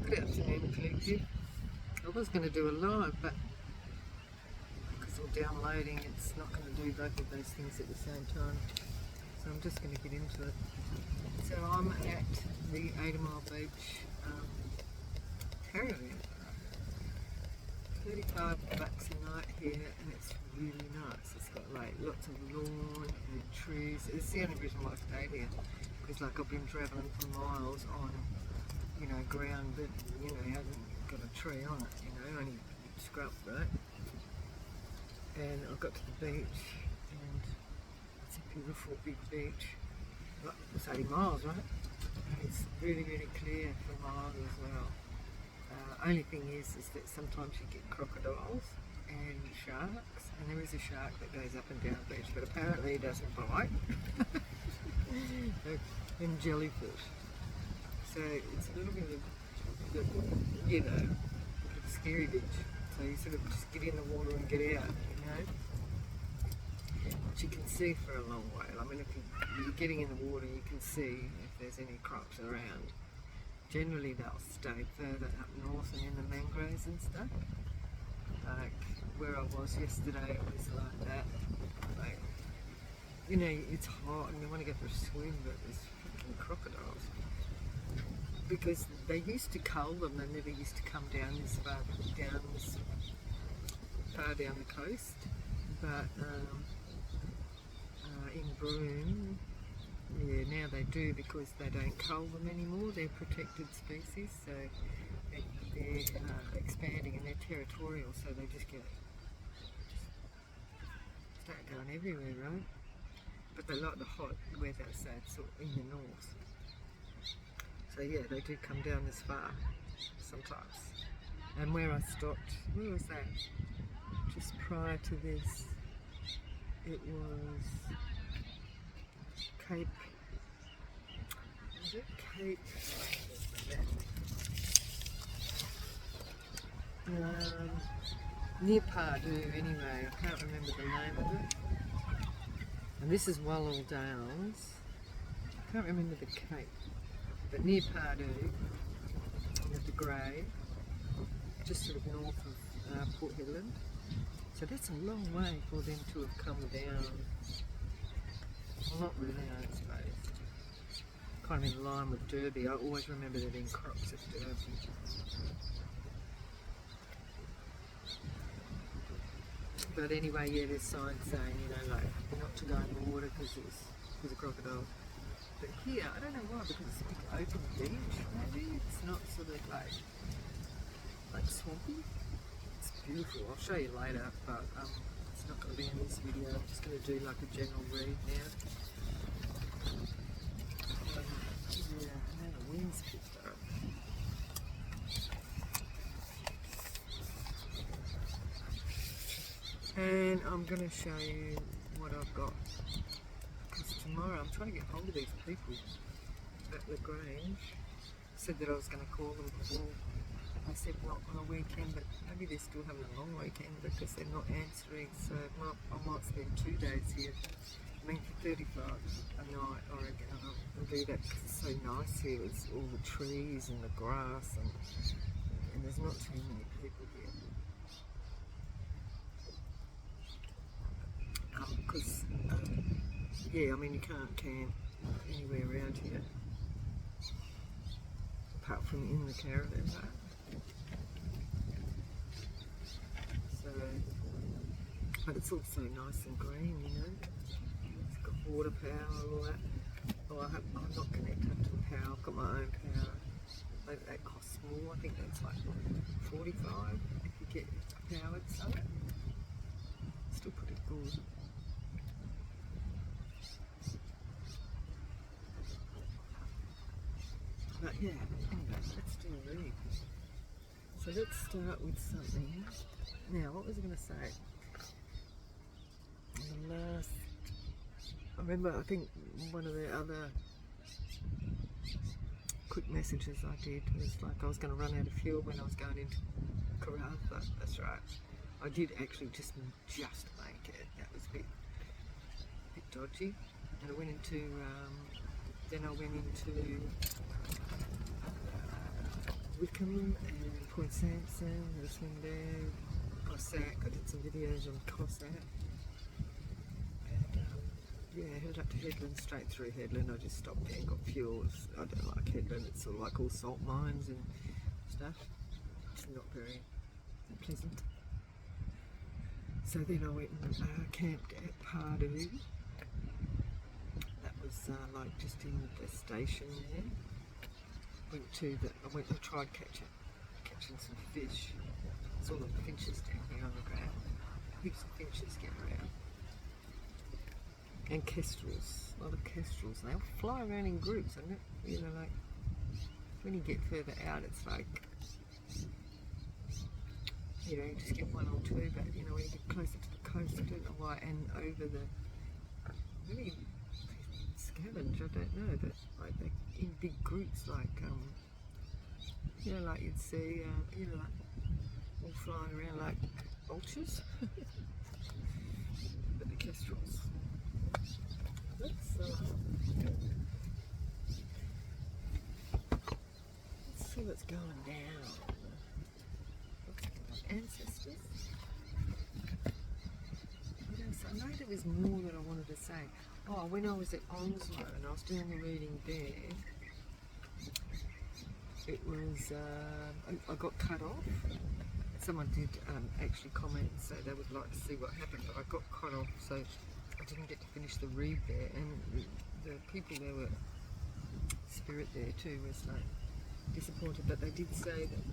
Good afternoon, collective. I was going to do a live, but because I'm downloading, it's not going to do both of those things at the same time. So I'm just going to get into it. So I'm at the 80 Mile Beach caravan. 35 bucks a night here, and it's really nice. It's got like lots of lawn and trees. It's the only reason why I stayed here, because like I've been travelling for miles on, you know, ground that, you know, hasn't got a tree on it, you know, only scrub, right? And I got to the beach, and it's a beautiful big beach. Like, it's 80 miles, right? And it's really, really clear for miles as well. Only thing is that sometimes you get crocodiles and sharks, and there is a shark that goes up and down the beach, but apparently it doesn't bite. And jellyfish. So it's a little bit of, you know, a scary beach. So you sort of just get in the water and get out, you know. But you can see for a long way. I mean, if you're getting in the water, you can see if there's any crocs around. Generally they'll stay further up north and in the mangroves and stuff. Like where I was yesterday, it was like that. Like, you know, it's hot and you want to go for a swim, but there's fucking crocodiles. Because they used to cull them, they never used to come down this far down the coast. But in Broome, yeah, now they do, because they don't cull them anymore. They're protected species, so they're expanding and they're territorial, so they just start going everywhere, right? But they like the hot weather, so it's sort of in the north. So yeah, they do come down this far sometimes. And where I stopped, where was that? Just prior to this, it was Cape, is it Cape? Near Pardue anyway, I can't remember the name of it. And this is Wallal Downs. I can't remember the cape, but near Pardue, at the Grey, just sort of north of Port Hedland. So that's a long way for them to have come down. Well, not really, I suppose. Kind of in line with Derby. I always remember there being crocs at Derby. But anyway, yeah, there's signs saying, you know, like not to go in the water because there's a crocodile. But here, I don't know why, because it's a big open beach, maybe. It's not sort of like swampy. It's beautiful. I'll show you later, but it's not going to be in this video. I'm just going to do like a general read now. Yeah, now the wind's picked up. And I'm going to show you what I've got. Because tomorrow I'm trying to get hold of these people at Lagrange. Said that I was going to call them before. I said not on a weekend, but maybe they're still having a long weekend because they're not answering. So I might spend 2 days here. I mean, for 35 a night, I reckon I'll do that because it's so nice here. It's all the trees and the grass, and there's not too many people here. Because, yeah, I mean, you can't camp anywhere around here apart from in the caravan park. So, but it's all so nice and green, you know. It's got water power, all that. Oh, I'm not connected to the power. I've got my own power. That costs more. I think that's like 45 if you get a powered solar. Still pretty good. But yeah, anyway, let's do a read. So let's start with something. Now, what was I going to say? I remember, I think one of the other quick messages I did was like I was going to run out of fuel when I was going into Karratha. That's right. I did actually just make it. That was a bit dodgy. And I went into, then I went into Wickham and Point Sampson, the swing there, Cossack. I did some videos on Cossack. And yeah, headed up to Headland, straight through Headland. I just stopped there and got fuels. I don't like Headland, it's sort of like all salt mines and stuff. It's not very pleasant. So then I went and camped at Pardue. That was like just in the station there. I tried catching some fish. There's all the finches down here on the ground. Heaps of finches get around. And kestrels, a lot of kestrels. They all fly around in groups, and you know, like when you get further out, it's like, you know, you just get one or two, but you know, when you get closer to the coast, I don't know why, and over the really scavenge, I don't know, but like they're in big groups, like you know, like you'd see, you know, like all flying around like vultures. But the kestrels. Let's see what's going down. Looks like my ancestors. What else? I know there was more that I wanted to say. Oh, when I was at Onslow and I was doing the reading there, it was, I got cut off. Someone did actually comment and say they would like to see what happened, but I got cut off, so I didn't get to finish the read there. And the people there were, spirit there too, was like disappointed, but they did say that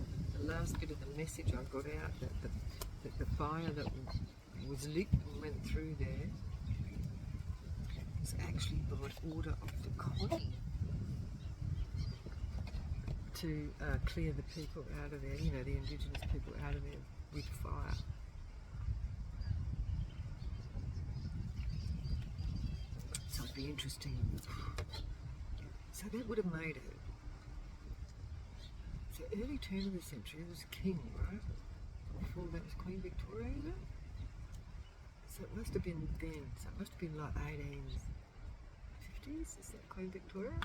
the last bit of the message I got out, that the fire that was lit and went through there was actually by order of the Queen to clear the people out of there, you know, the Indigenous people out of there with fire. So it'd be interesting. So that would have made it. So early turn of the century was king, right? Before that was Queen Victoria, is it? So it must have been then. So it must have been like 1850s. Is that Queen Victoria?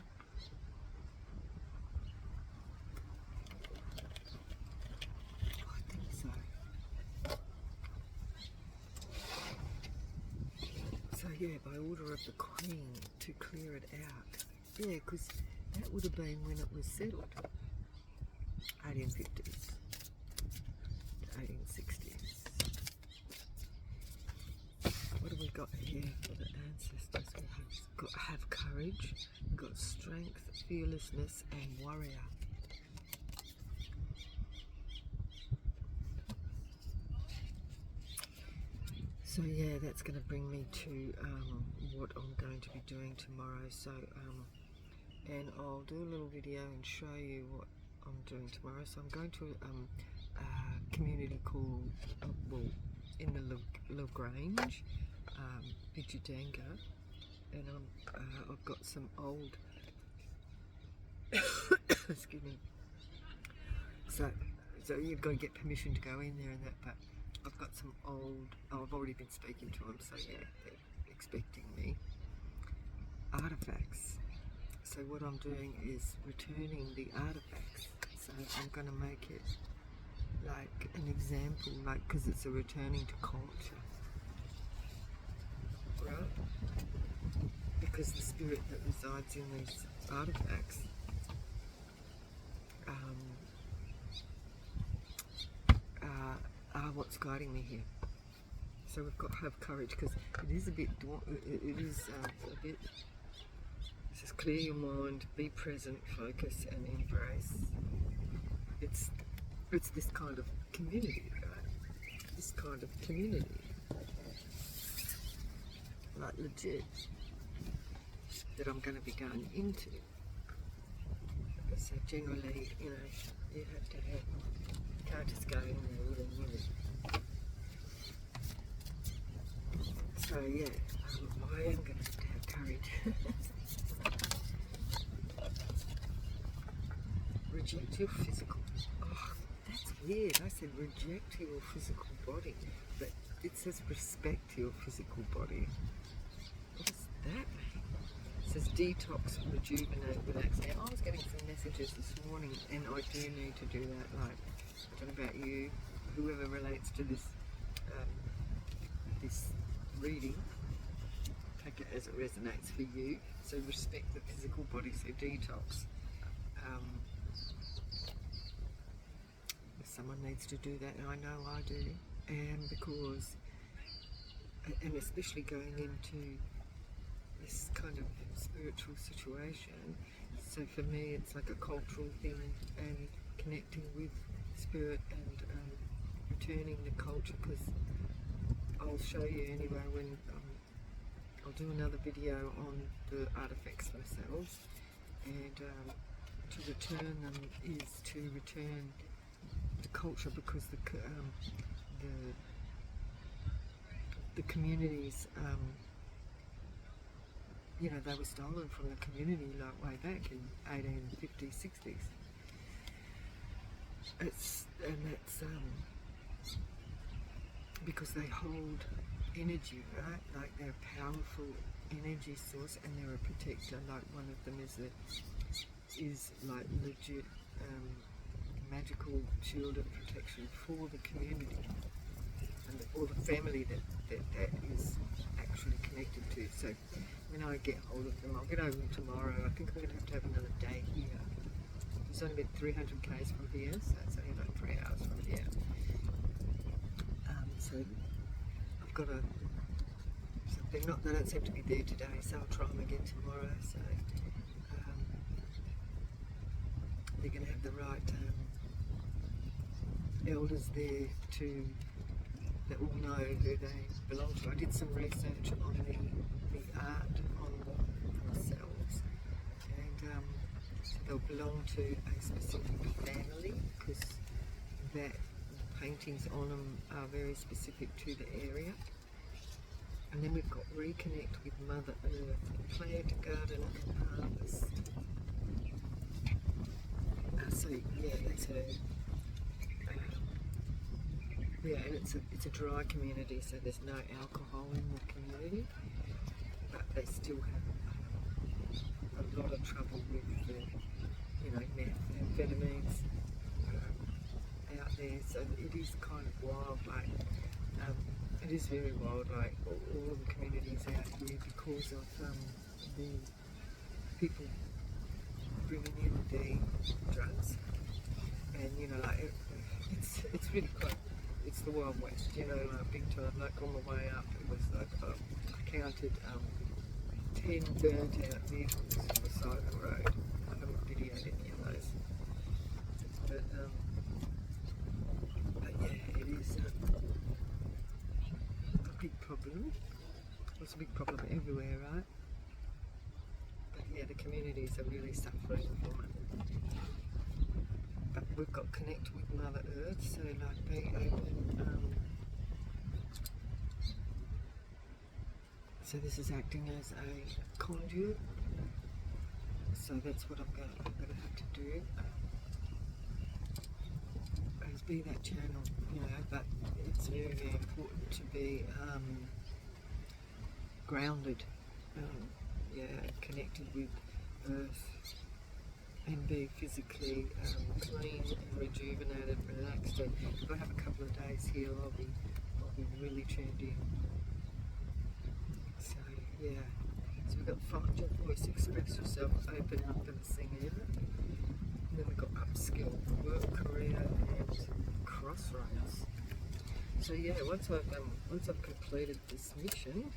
I think so. So yeah, by order of the Queen to clear it out. Yeah, because that would have been when it was settled. 1850s to 1860s. What have we got here for the ancestors? We have courage, we've got strength, fearlessness, and warrior. So yeah, that's going to bring me to what I'm going to be doing tomorrow. So and I'll do a little video and show you what I'm doing tomorrow. So I'm going to a community called, well, in the LaGrange, Bijadanga, and I've got some old, excuse me, so you've got to get permission to go in there and that, but I've got some old, I've already been speaking to them, so yeah, they're expecting me, artifacts. So what I'm doing is returning the artifacts. So I'm going to make it like an example, like, because it's a returning to culture, right? Because the spirit that resides in these artifacts are what's guiding me here. So we've got to have courage, because it is a bit, it is a bit. Just clear your mind, be present, focus, and embrace. It's this kind of community, right? This kind of community, like legit, that I'm going to be going into. So generally, you know, you have to have, you can't just go in there willy-nilly. So yeah, I am going to have courage. Reject your physical. Oh, that's weird. I said reject your physical body, but it says respect your physical body. What does that mean? says detox, rejuvenate, relax. Now, I was getting some messages this morning, and I do need to do that. Like, I don't know about you, whoever relates to this this reading, take it as it resonates for you. So respect the physical body, so detox. If someone needs to do that, and I know I do, and because, and especially going into this kind of spiritual situation, so for me it's like a cultural thing, and connecting with spirit and returning the culture, because I'll show you anyway when I'll do another video on the artifacts themselves, and to return them is to return the culture, because the communities, you know, they were stolen from the community like way back in 1850s, 60s. It's because they hold energy, right? Like they're a powerful energy source, and they're a protector. Like one of them is like legit magical shield of protection for the community and or the family that is actually connected to. So when I get hold of them, I'll get over them tomorrow. I think I'm going to have another day here. It's only about 300 k's from here, so it's only about 3 hours from here. So I've got they don't seem to be there today, so I'll try them again tomorrow. So they're going to have the right elders there that will know who they belong to. I did some research on the art on themselves, and so they'll belong to a specific family, because that paintings on them are very specific to the area. And then we've got reconnect with Mother Earth, plant, garden and harvest. So yeah, that's her. Yeah, and it's a dry community, so there's no alcohol in the community, but they still have a lot of trouble with the, you know, amphetamines out there. So it is kind of wild, like it is very wild, like all of the communities out here, because of the people bringing in the drugs, and you know, like it's really quite. It's the Wild West, you know, like big time. Like on the way up, it was like I counted 10 burnt out vehicles on the side of the road. I haven't videoed any of those, but yeah, it is a big problem. It's a big problem everywhere, right? But yeah, the communities are really suffering from it. But we've got connect with Mother Earth, so like be open. So this is acting as a conduit. So that's what I'm going to have to do. Is be that channel, you know. But it's very, very important to be grounded, yeah, connected with Earth. And be physically clean and rejuvenated, relaxed. And if I have a couple of days here, I'll be really tuned in. So yeah, so we've got find your voice, express yourself, open up and sing in. And then we've got upskill, work, career, and crossroads. So yeah, once I've completed this mission,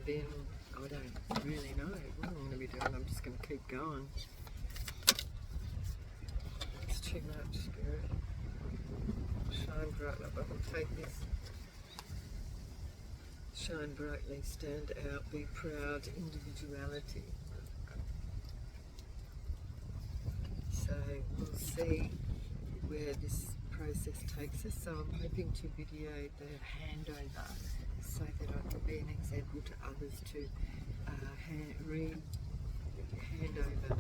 then I don't really know what I'm going to be doing. I'm just going to keep going. It's too much, Spirit. Shine brightly. I can take this. Shine brightly, stand out, be proud, individuality. So we'll see where this process takes us. So I'm hoping to video the handover, so that I can be an example to others to hand over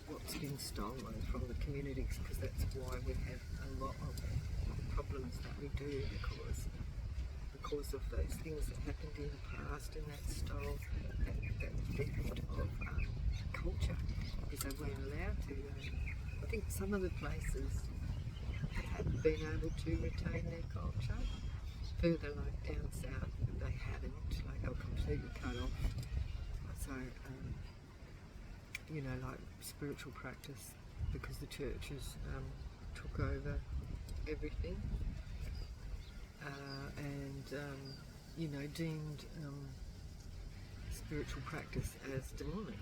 what's been stolen from the communities, because that's why we have a lot of problems that we do, because the because of those things that happened in the past and that style, that theft of culture, because they weren't allowed to. I think some of the places have been able to retain their culture. Further, like down south, they hadn't. Like they were completely cut off. So, you know, like spiritual practice, because the churches took over everything, and you know, deemed spiritual practice as demonic,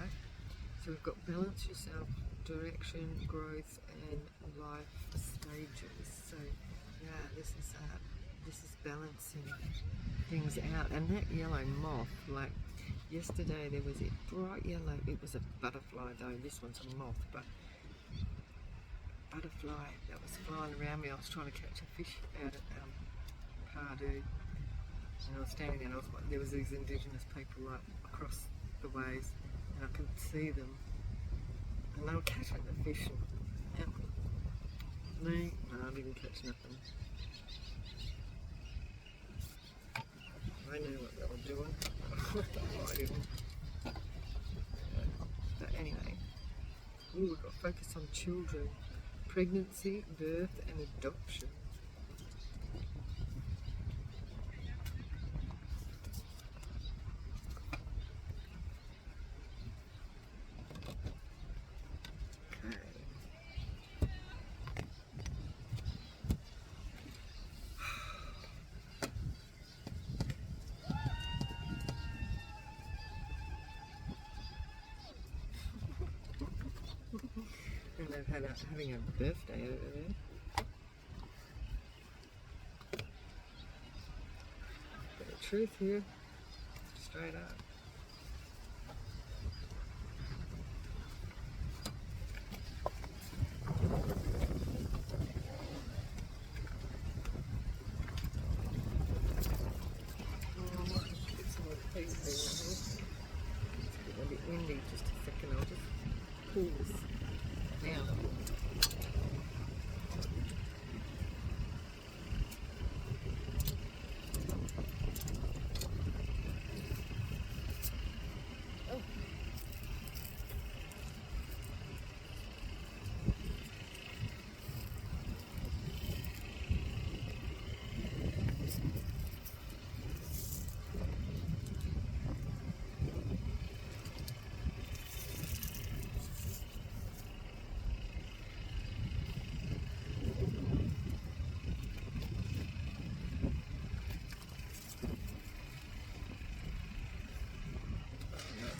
right? So we've got balance yourself, direction, growth, and life stages. So yeah, this is balancing things out. And that yellow moth, like yesterday there was a bright yellow, it was a butterfly though, this one's a moth, but butterfly that was flying around me. I was trying to catch a fish out at Pardue, and I was standing there and there was these indigenous people right across the ways, and I could see them, and they were catching the fish, and me, no, I didn't catch nothing. I knew what they were doing. I didn't. But anyway, we've got to focus on children, pregnancy, birth and adoption. And they've having a birthday over there. Bit of truth here, straight up. Get some more peas there. It's getting a bit windy. Just a second, I'll just pull this down.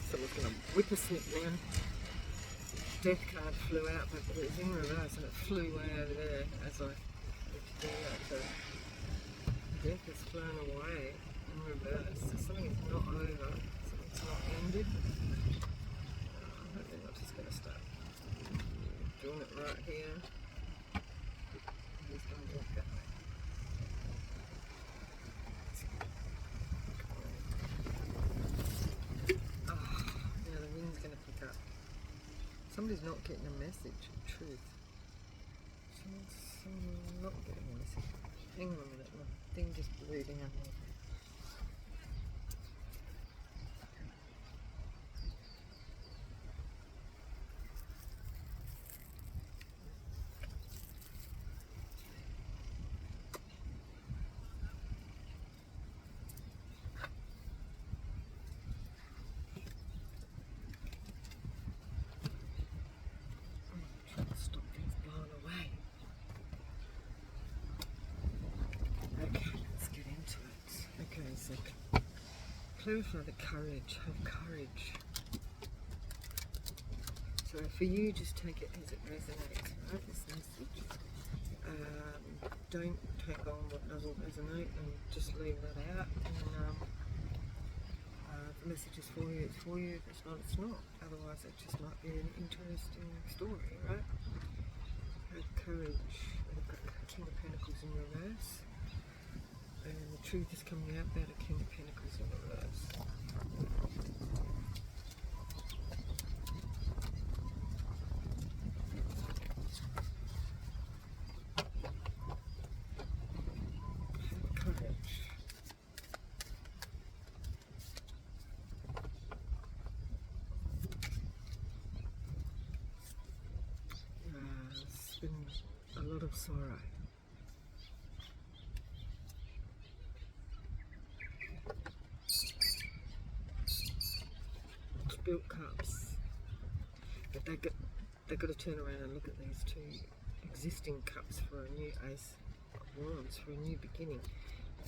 So we're going to whip a snip now. Death card flew out, but it was in reverse and it flew way over there as I went to do that. So death has flown away in reverse. So something is not over, something's not ended. I think I'm just going to start doing it right here. I'm just going to walk that way. Somebody's not getting a message of truth. Someone's not getting a message. Hang on a minute, my thing just blew down there. So clarify the courage, have courage. So for you, just take it as it resonates, right, this message. Don't take on what doesn't resonate and just leave that out. And if the message is for you, it's for you. If it's not, it's not. Otherwise, it just might be an interesting story, right? Have courage. We've got King of Pentacles in reverse. And the truth is coming out about a King of Pentacles in reverse. Have courage. sorrow. Spilt cups. But they've got to turn around and look at these two existing cups for a new Ace of Wands, for a new beginning.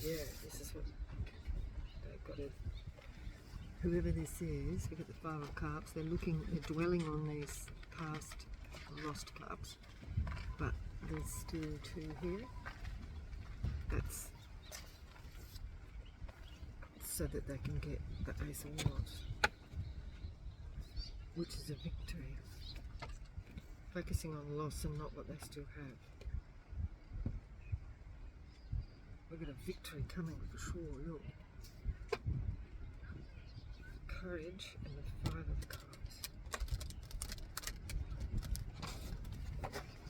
Yeah, this is what they've got to... Whoever this is, look at the Five of Cups, they're dwelling on these past lost cups, but there's still two here. That's so that they can get the Ace of Wands, which is a victory. Focusing on loss and not what they still have. We've got a victory coming for sure, look. Courage and the Five of Cups.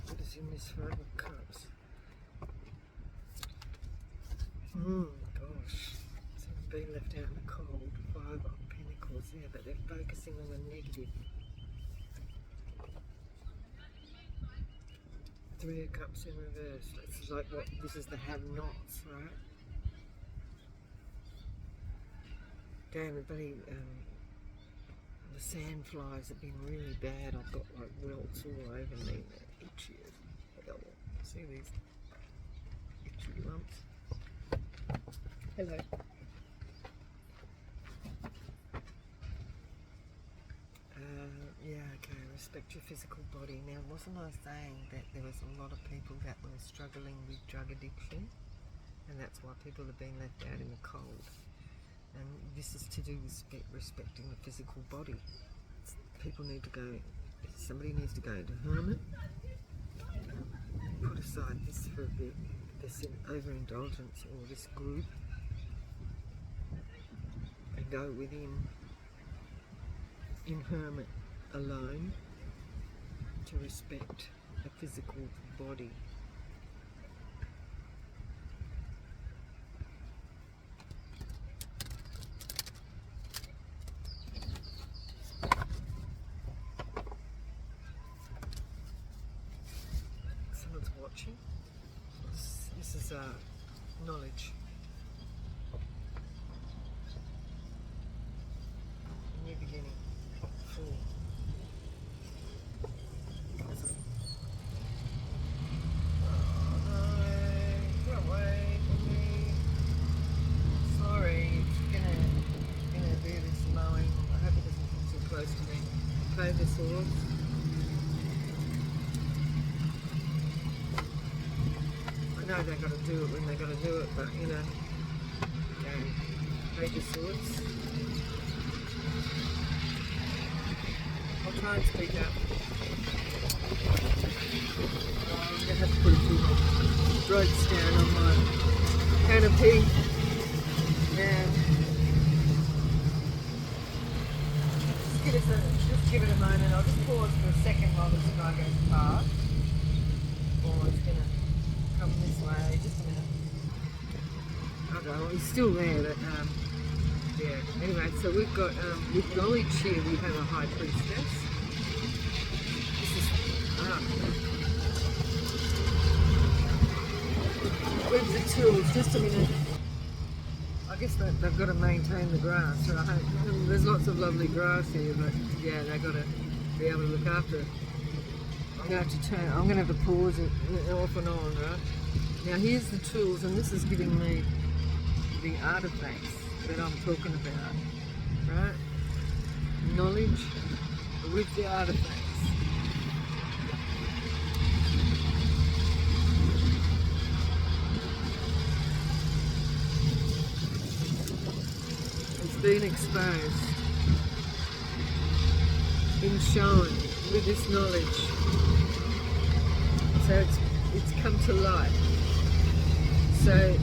What is in this Five of Cups? Gosh. Someone's been left out in the cold. Five of Pentacles there, but they're focusing on the negative. Three of Cups in reverse. It's like what this is, the have-nots, right? Damn, buddy, the sandflies have been really bad. I've got like welts all over me. They're itchy as hell. See these itchy lumps? Hello. Yeah, okay, respect your physical body. Now, wasn't I saying that there was a lot of people that were struggling with drug addiction? And that's why people have been left out in the cold. And this is to do with respecting the physical body. People need to go, somebody needs to go into hermit, put aside this for a bit, this overindulgence or this group, and go within, in hermit alone, to respect the physical body. Someone's watching. This is knowledge. New beginning. Full. Play this off. I know they got to do it when they got to do it, but you know, okay. Page of Swords. I'll try and speak up. I'm going to have to put a few ropes down on my canopy. Yeah. Just give it a moment. I'll just pause for a second while this guy goes past. Or it's going to come this way. Just a minute. Okay, well, he's still there, but yeah. Anyway, so we've got with knowledge here. We have a High Priestess. This is with the tools. Just a minute. I guess they've got to maintain the grass, right? There's lots of lovely grass here, but yeah, they've got to be able to look after it. I'm going to have to turn, I'm going to have to pause it off and on, right? Now here's the tools, and this is giving me the artifacts that I'm talking about, right? Knowledge with the artifacts. Been exposed, been shown with this knowledge, so it's come to light. So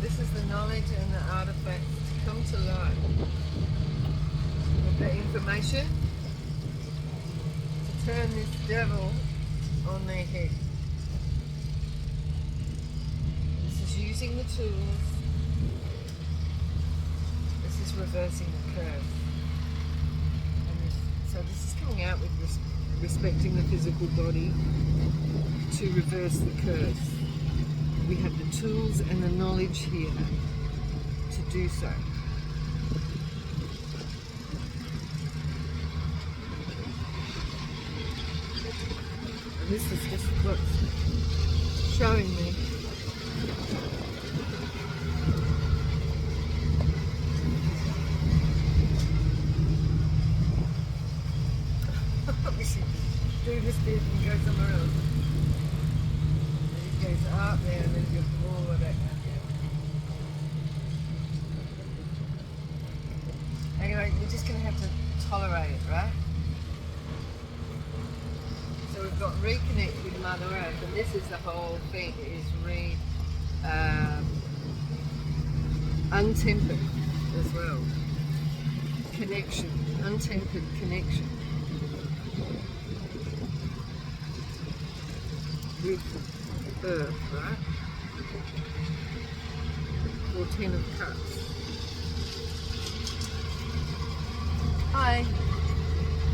this is the knowledge and the artifacts come to light with the information to turn this devil on their head. This is using the tools. This is reversing the curve. this is coming out with respecting the physical body to reverse the curse. We have the tools and the knowledge here to do so. And this is just what's showing me. We should do this bit and go somewhere else. Then it goes up there and then you go all the way back down here. Anyway, we're just going to have to tolerate it, right? So we've got reconnect with Mother Earth, and this is the whole thing, is untempered as well. Connection, untempered connection with Earth, right? Or 10 of Cups. Hi.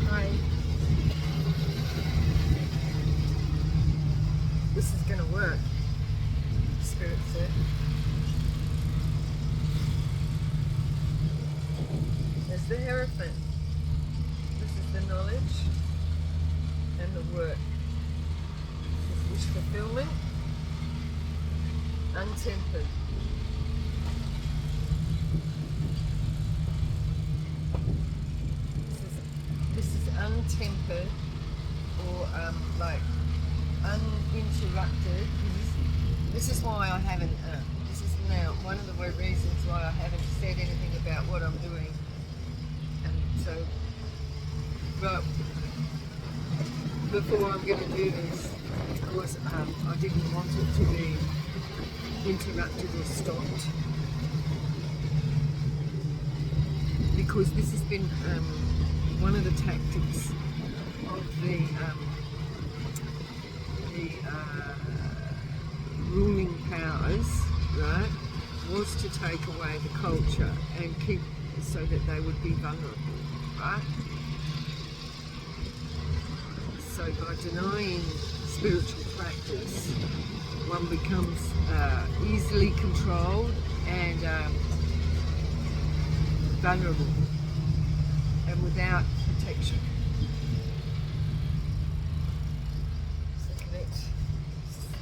Hi. This is going to work, Spirit said. There's the Hierophant. This is the knowledge and the work. This is wish fulfillment, untempered. This is untempered, or like uninterrupted. This is why I haven't, this is now one of the reasons why I haven't said anything about what I'm doing. And so, but before I'm going to do this, because I didn't want it to be interrupted or stopped. Because this has been one of the tactics of the ruling powers, right, was to take away the culture and keep so that they would be vulnerable, right? So by denying spiritual practice, one becomes easily controlled and vulnerable and without protection.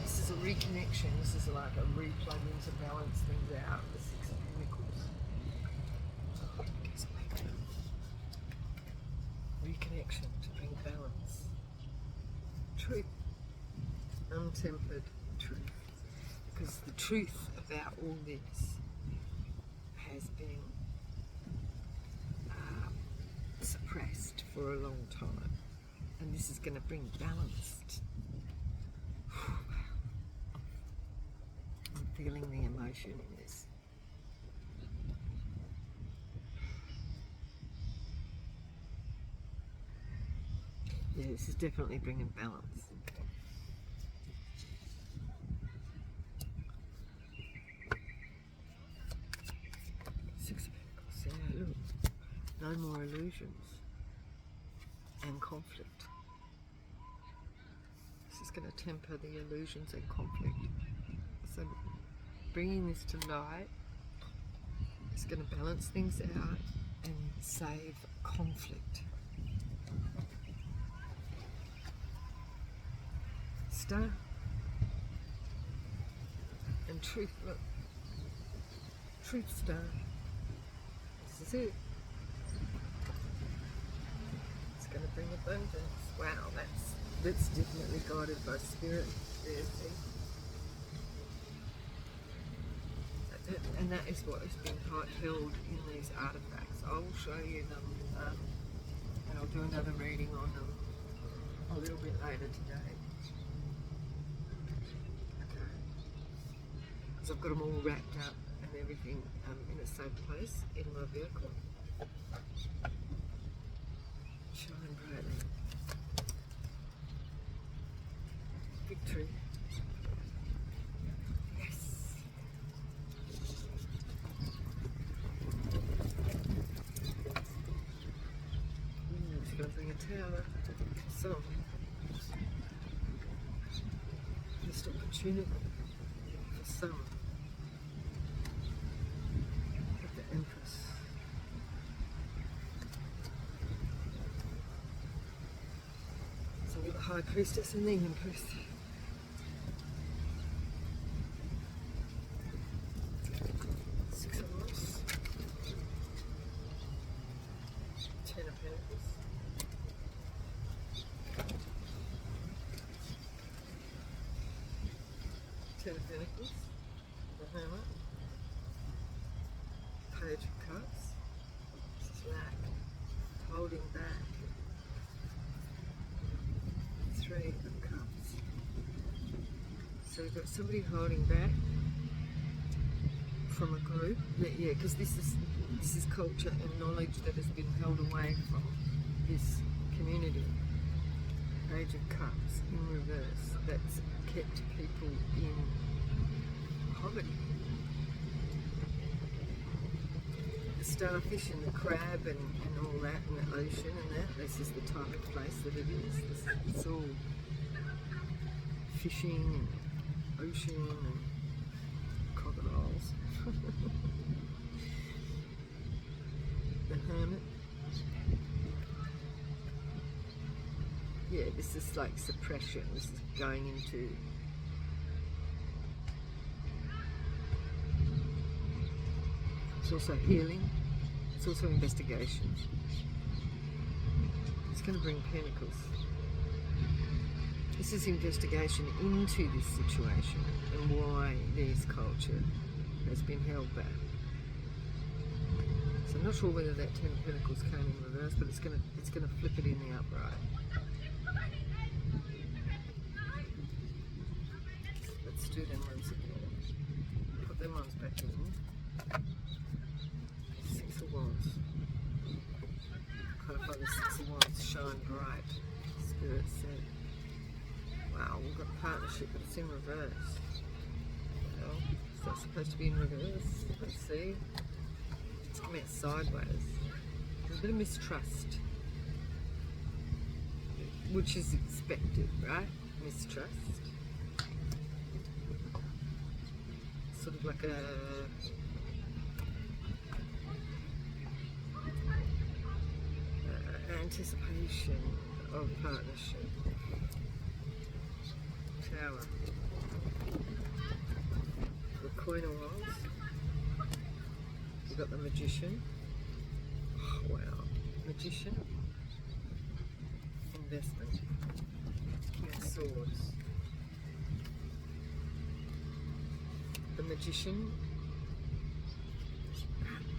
This is a reconnection. This is like a replugging to balance things out. The Six of Pentacles. Reconnection to bring balance. Truth. Untempered truth. Because the truth about all this has been suppressed for a long time. And this is going to bring balance. I'm feeling the emotion in this. Yeah, this is definitely bringing balance. Six of Pentacles, yeah, look. No more illusions and conflict. This is going to temper the illusions and conflict. So bringing this to light is going to balance things out and save conflict. Star and truth, look. Truth star. This is it. It's going to bring abundance. Wow, that's definitely guided by spirit there, see? And that is what has been held in these artifacts. I will show you them, and I'll do another reading on them a little bit later today. Okay. Because I've got them all wrapped up and everything in a safe place in my vehicle. Shine brightly. Victory. Yes. It's going to bring a opportunity for some. With the Empress. So we've got the High Priestess and the Empress. Six of Wands. Ten of Pentacles. Ten of Pentacles. The Hermit. Page of Cups. This is lack. Holding back. Three of Cups. So we've got somebody holding back from a group. Yeah, because this is culture and knowledge that has been held away from this community. Page of Cups in reverse. That's kept people in poverty. The starfish and the crab and all that, and the ocean and that, this is the type of place that it is. It's all fishing and ocean and crocodiles. The Hermit. Yeah, this is like suppression. This is going into it's also healing. It's also investigation. It's going to bring Pentacles. This is investigation into this situation and why this culture has been held back. So I'm not sure whether that Ten of Pentacles came in reverse, but it's going to flip it in the upright. Let's do them ones again. Put them ones back in. Six of Wands. Clarify the Six of Wands shine bright. Spirit said. Wow, we've got partnership, but it's in reverse. Well, is that supposed to be in reverse? Let's see. It's come out sideways. There's a bit of mistrust, which is expected, right? Mistrust. Sort of like a anticipation of partnership. Tower. The Queen of Wands. We've got the Magician. Oh, wow. Magician. Investment. King of Swords. The Magician.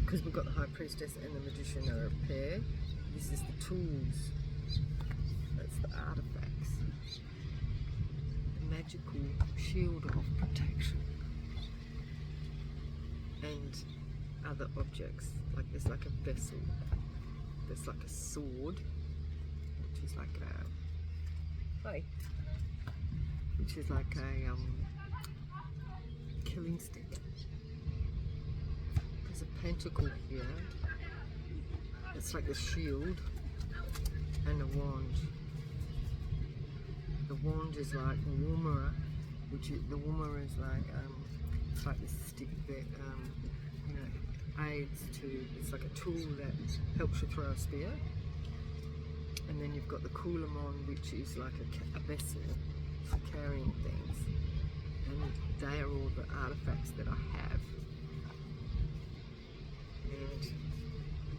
Because we've got the High Priestess and the Magician are a pair. This is the tools. That's the artifacts. The magical shield of protection. And other objects. Like there's like a vessel. There's like a sword. Which is like a... Hey. Which is like a killing stick. There's a pentacle here. It's like a shield and a wand. The wand is like warmer, which is, the warmer is like it's like this stick that you know, aids to. It's like a tool that helps you throw a spear. And then you've got the Kulamon, which is like a vessel for carrying things. And they are all the artifacts that I have.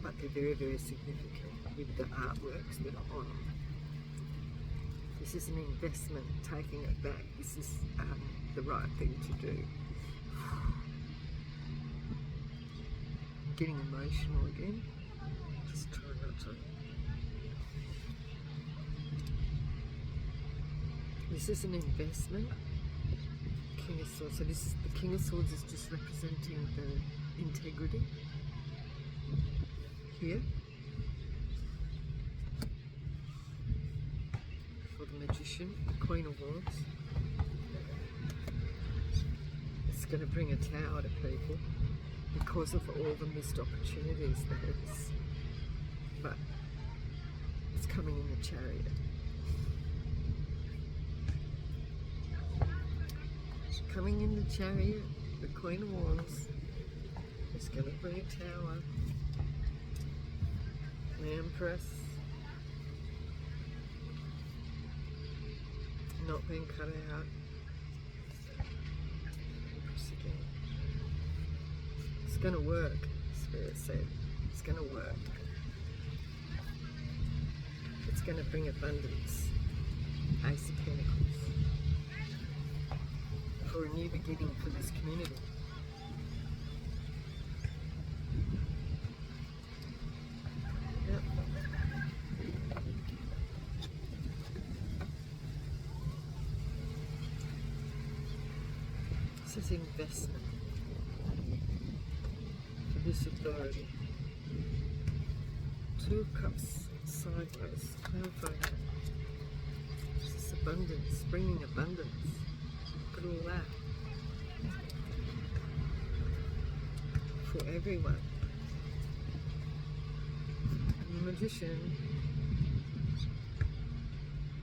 But they're very, very significant with the artworks that are on them. This is an investment, taking it back. This is the right thing to do. Getting emotional again. Just try not to. This is an investment. King of Swords. So this is the King of Swords is just representing the integrity. Here for the Magician, the Queen of Wands. It's going to bring a tower to people because of all the missed opportunities that it's, but it's coming in the Chariot. coming in the chariot, the Queen of Wands. It's going to bring a tower. The Empress. Not being cut out. Empress again. It's going to work, Spirit said. It's going to work. It's going to bring abundance. Ace of Pentacles. For a new beginning for this community. Yep. This is investment for this authority. Two of Cups sideways. Clarify that. This is abundance, bringing abundance. Look at all that. For everyone. And the Magician,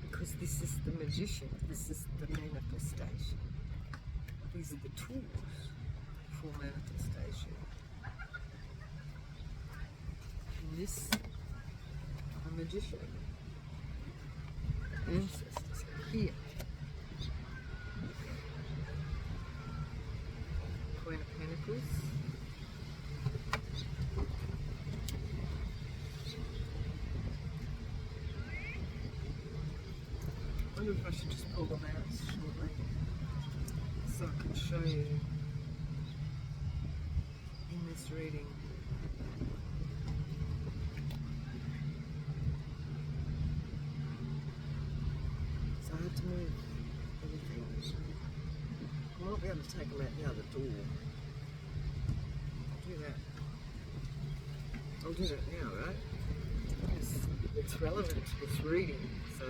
because this is the Magician, this is the manifestation. These are the tools for manifestation. And this, a Magician, ancestors here. Queen of Pentacles. I wonder if I should just pull them out shortly so I can show you in this reading. So I have to move everything. I might be able to take them out the other door. I'll do that. I'll do that now, right? Because it's relevant to this reading, so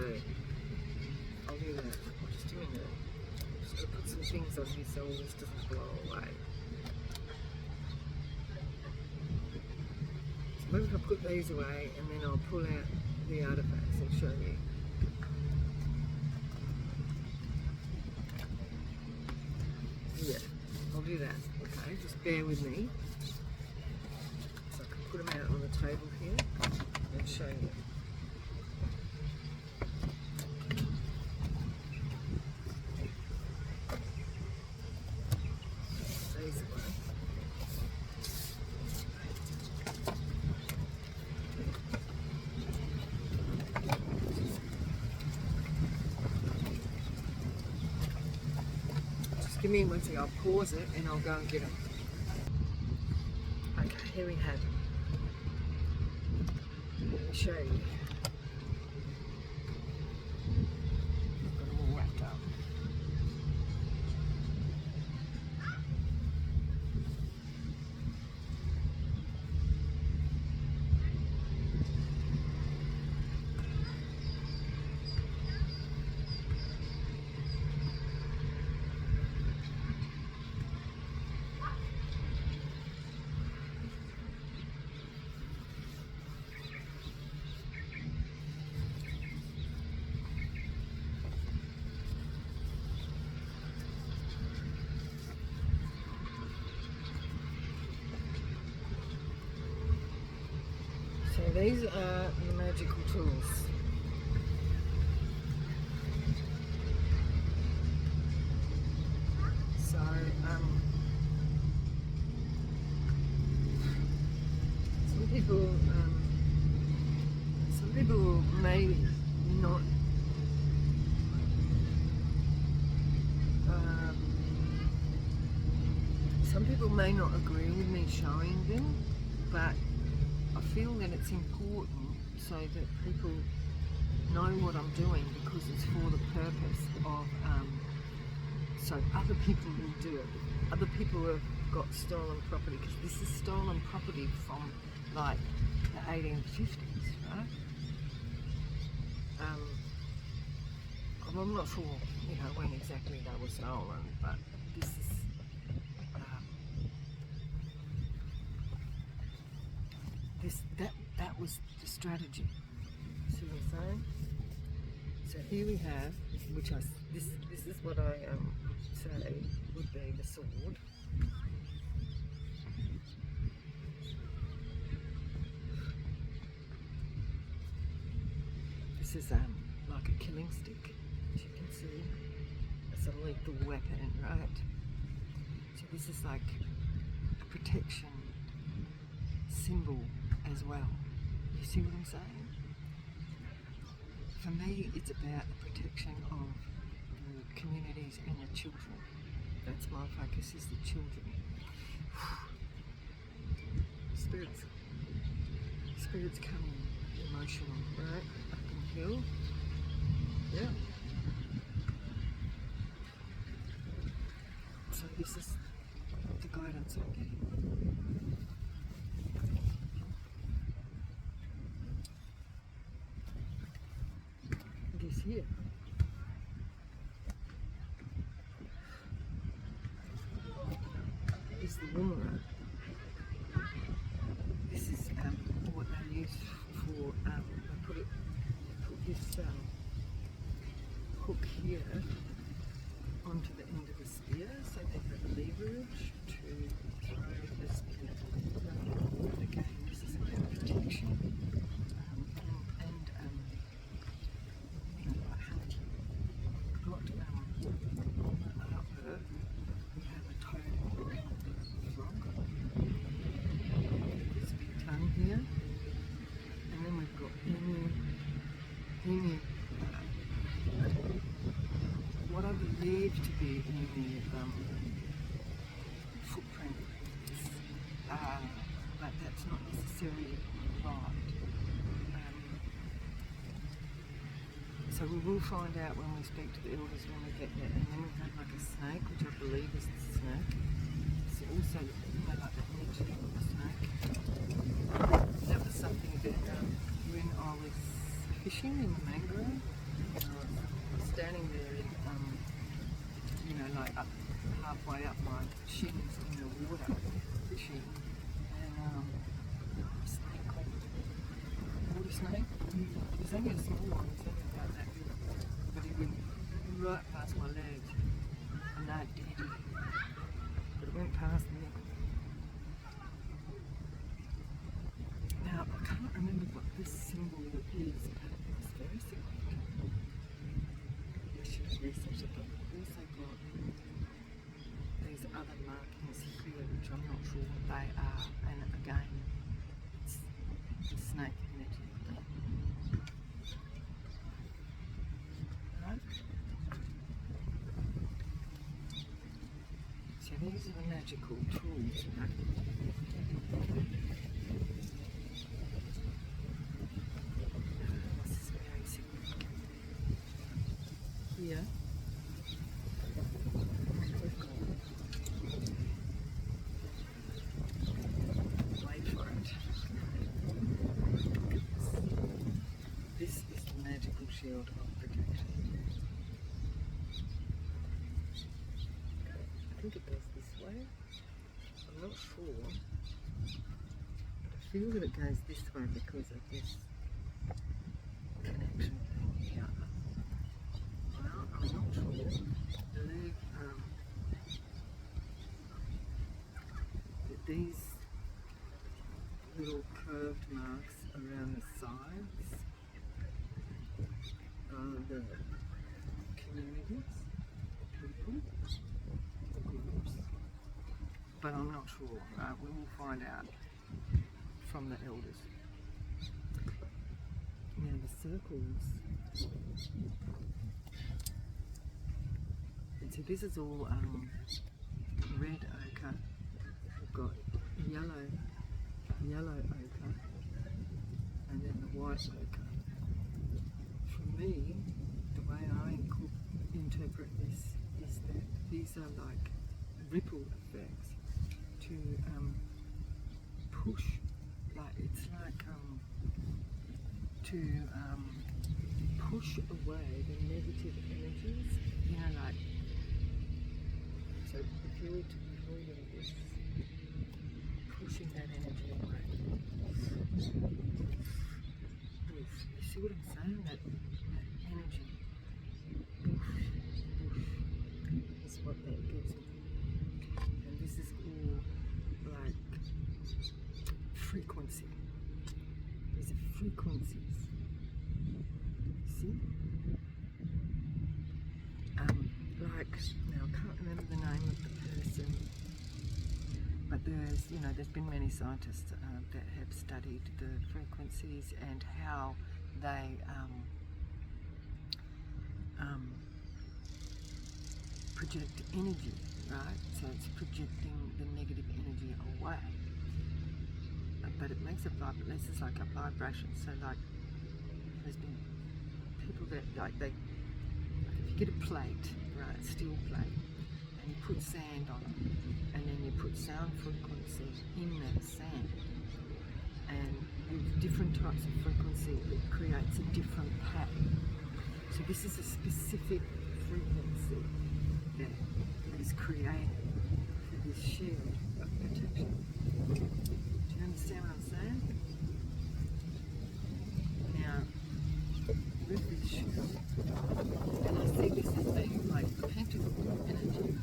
I'll do that. Just a minute. Just to put some things on here so all this doesn't blow away. So maybe if I put these away and then I'll pull out the artifacts and show you. Yeah, I'll do that. Okay, just bear with me. So I can put them out on the table here and show you. These away. Give me one second, I'll pause it and I'll go and get them. Okay, here we have. Let me show you. I've got them all wrapped up. So these are the magical tools. So some people may not some people may not agree with me showing them, but I feel that it's important so that people know what I'm doing, because it's for the purpose of so other people will do it. Other people have got stolen property, because this is stolen property from like the 1850s, right? I'm not sure, you know, when exactly they were stolen, but this is that was the strategy. See what I'm saying? So here we have, this is what I say. would be the sword. This is like a killing stick, as you can see. It's a lethal weapon, right? So this is like a protection symbol as well. You see what I'm saying? For me, it's about the protection of the communities and the children. That's my focus, is the children. Spirits come emotional, right? I can feel. Yeah. So this is the guidance I'm getting. This here is the rumor. This is what they use for, I put this hook here onto the end of the spear, so they have leverage to throw the spear. And again, this is about protection and you know, like hunting. Got on the artwork, we have a toad frog. This big tongue here, and then we've got emu, what I believe to be emu footprint, but that's not necessarily right. So we will find out when we speak to the elders when we get there. And then we have like a snake, which I believe is the snake. It's also, you know, like the energy of the snake. That was something that when I was fishing in the mangrove, I was standing there in, you know, like up halfway up my shins in the water fishing, and snake called water snake. It was only a small one, it was only about that big, but it went right past my legs, and that did it. But it went past me. Now I can't remember what this symbol is, but it's very significant. I should research it, but we've also got these other markings here, which I'm not sure what they are, and again, it's the snake energy. Right? So these are the magical tools, right? This is very significant. Here, wait for it. This is the magical shield of protection. I think it goes this way. I'm not sure. But I feel that it goes this way because of this connection thing here. Well, I'm not sure. I believe that these little curved marks around the sides are the communities, people, groups. But I'm not sure. We will find out from the elders. Now the circles. And so this is all red ochre. We've got yellow ochre, and then the white ochre. For me, the way I interpret this is that these are like ripple effects to push, like it's like to push away the negative energies, you know, like, so if you were to hold this, pushing that energy away. You see what I'm saying? That energy. Is what that gives me. remember the name of the person, but there's been many scientists that have studied the frequencies and how they project energy, right? So it's projecting the negative energy away, but it makes a vibration. This is like a vibration. So like, there's been people that like if you get a plate, right, steel plate, and you put sand on it, and then you put sound frequencies in that sand, and with different types of frequency, it creates a different pattern. So this is a specific frequency that is created for this shield of protection. Do you understand what I'm saying? Now, with this shield, and I see this as being like the pentacle energy,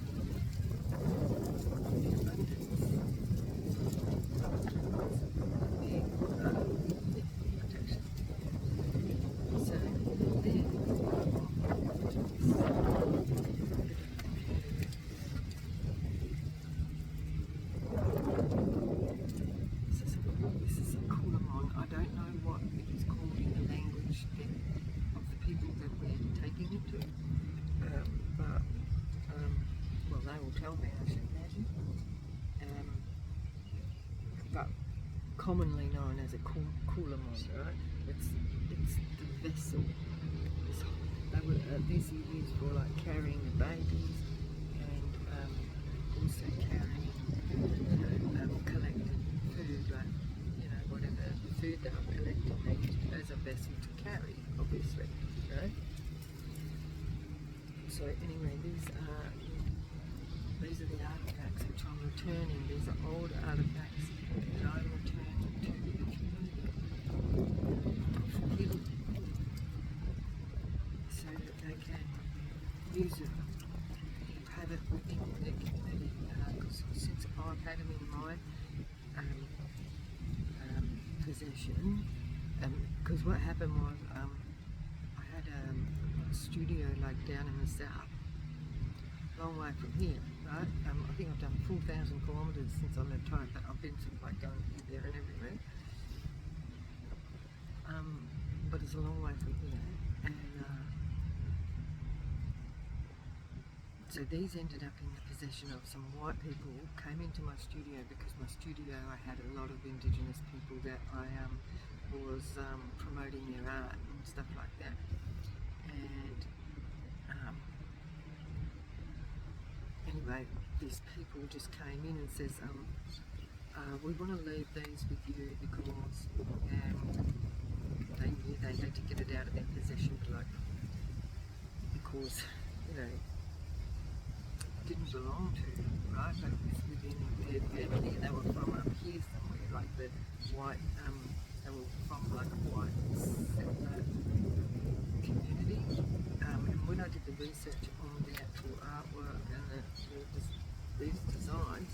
the abundance, the protection. So, there. This is a Kulamon. I don't know what it is called in the language of the people that we're taking it to, but well, they will tell me, I should imagine. But commonly known as a Kulamon, right? It's the vessel. These are used for like carrying the babies and also carrying, collecting food, like whatever the food that I'm collecting, they use it as a vessel to carry, obviously, right? So anyway, these are the artifacts which I'm returning. These are old artifacts that I'm returning to the community for healing, so that they can use it, have it within their community. Because since I've had them in my possession, because what happened was I had a studio like down in the south, long way from here, right? I think I've done 4,000 kilometres since I left home, but I've been sort of like going here, there and everywhere. But it's a long way from here, and so these ended up in the possession of some white people who came into my studio, because my studio, I had a lot of Indigenous people that I was promoting their art and stuff like that. And anyway, these people just came in and says, we want to leave these with you because they knew they had to get it out of their possession, like, because, didn't belong to, right? But it was within their family. They were from up here somewhere, like the white, they were from like a white settler community. And when I did the research on the actual artwork and these designs,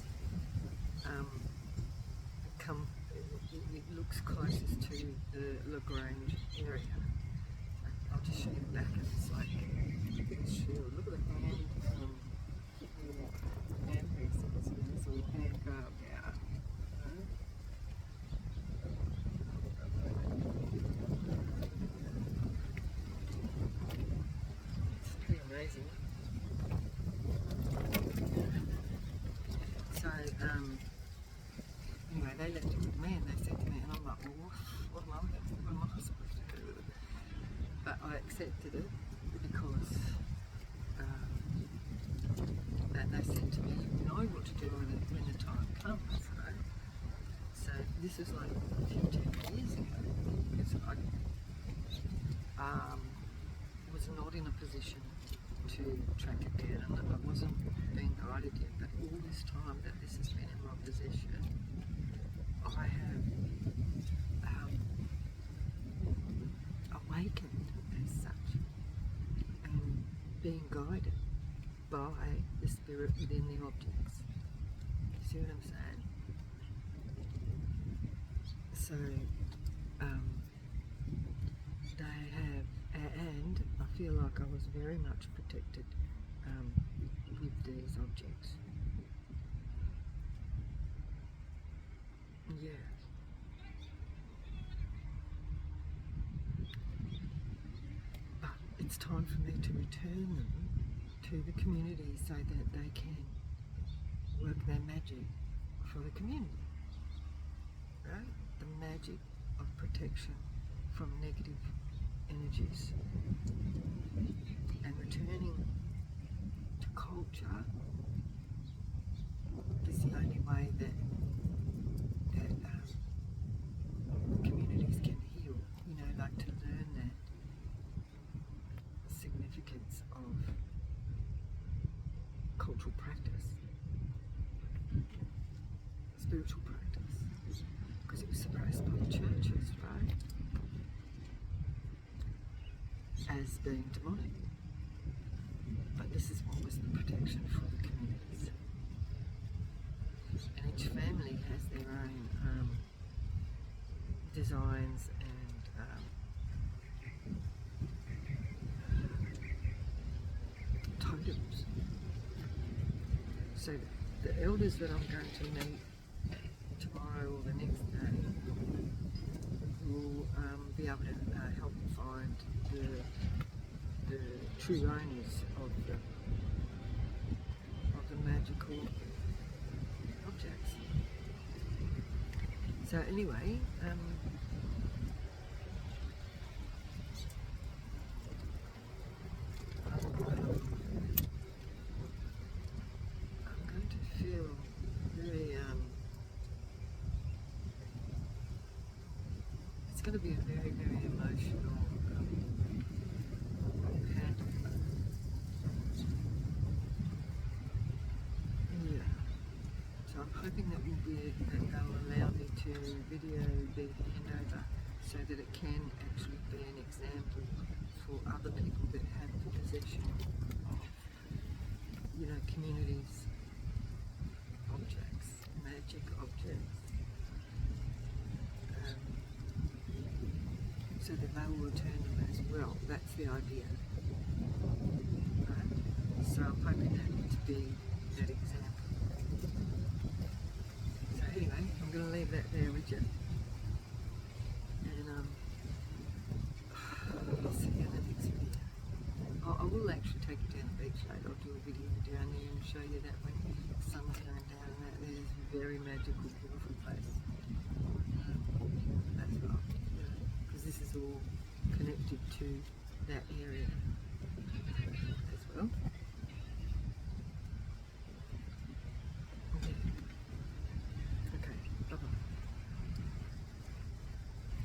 it looks closest to the LaGrange area. I'll just show you the back, and it's like a shield. Look at the hand. Hand pieces, this all hand carved out. It's pretty amazing. So, anyway, they left it with me and they said to me, and I'm like, well, what am I supposed to do with it? But I accepted it because that they said to me, you know what to do with it when the time comes, right? So this is like 15 years ago, because I was not in a position to track it down, and I wasn't being guided yet, but all this time that this has been in my possession, I have awakened as such, and being guided by the spirit within the objects. You see what I'm saying? So, they have, and I feel like I was very much protected with these objects. objects. Yeah. But it's time for me to return them to the community so that they can work their magic for the community. Right? The magic of protection from negative energies. And returning to culture is the only way that communities can heal, like to learn that significance of cultural practice, spiritual practice, because it was suppressed by the churches, right, as being demonic. But this is what was the protection for the communities. And each family has their own designs and totems. So the elders that I'm going to meet tomorrow or the next day will be able to help me find the true owners of the magical objects. So anyway, I'm going to feel very it's going to be a very, very emotional So I'm hoping that they'll allow me to video the handover so that it can actually be an example for other people that have the possession of, communities' objects, magic objects, so that they will return them as well. That's the idea. So I'm hoping that to be that example. So anyway, I'm going to leave that there with you. And I'll see you in the next video. I will actually take you down the beach later. I'll do a video down there and show you that when the sun's going down and that there's a very magical, beautiful place. As well. Because this is all connected to that area.